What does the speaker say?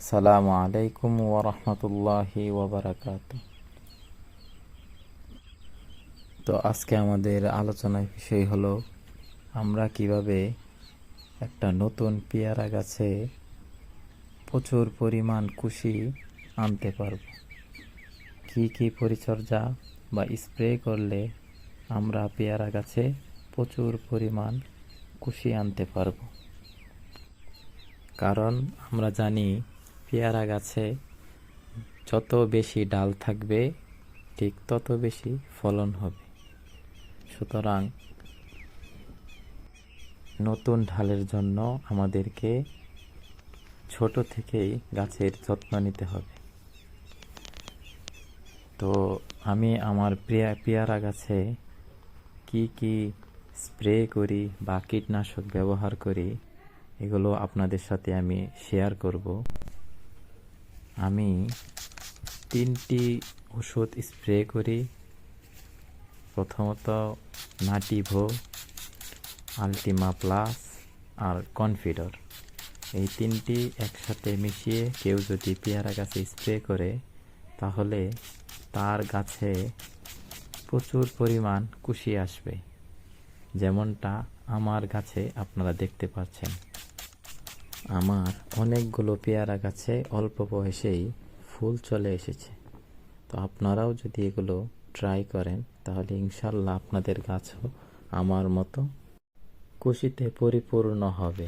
আসসালামু আলাইকুম ওয়া রাহমাতুল্লাহি ওয়া বারাকাতুহু। তো আজকে আমাদের আলোচনার বিষয় হলো আমরা কিভাবে একটা নতুন পেয়ারা গাছে প্রচুর পরিমাণ কুশি আনতে পারবো। কি পরিচর্যা বা স্প্রে করলে আমরা পেয়ারা গাছে প্রচুর পরিমাণ কুশি আনতে পারবো। কারণ আমরা জানি পেয়ারা গাছে যত বেশি ডাল থাকবে ঠিক তত বেশি ফলন হবে। সুতরাং নতুন ঢালের জন্য আমাদেরকে ছোট থেকেই গাছের যত্ন নিতে হবে। তো আমি আমার পেয়ারা গাছে কি স্প্রে করি বা কীটনাশক ব্যবহার করি এগুলো আপনাদের সাথে আমি শেয়ার করব। আমি 3টি ওষুধ স্প্রে করি। প্রথমত নাটিভো, আলটিমা প্লাস আর কনফিডর। এই 3টি একসাথে মিশিয়ে কেউ যদি পেয়ারা গাছে স্প্রে করে তাহলে তার গাছে প্রচুর পরিমাণ কুশি আসবে, যেমনটা আমার গাছে আপনারা দেখতে পাচ্ছেন। আমার অনেকগুলো পেয়ারা গাছে অল্প বয়সেই ফুল চলে এসেছে। তো আপনারাও যদি এগুলো ট্রাই করেন তাহলে ইনশাল্লাহ আপনাদের গাছও আমার মতো কুশিতে পরিপূর্ণ হবে।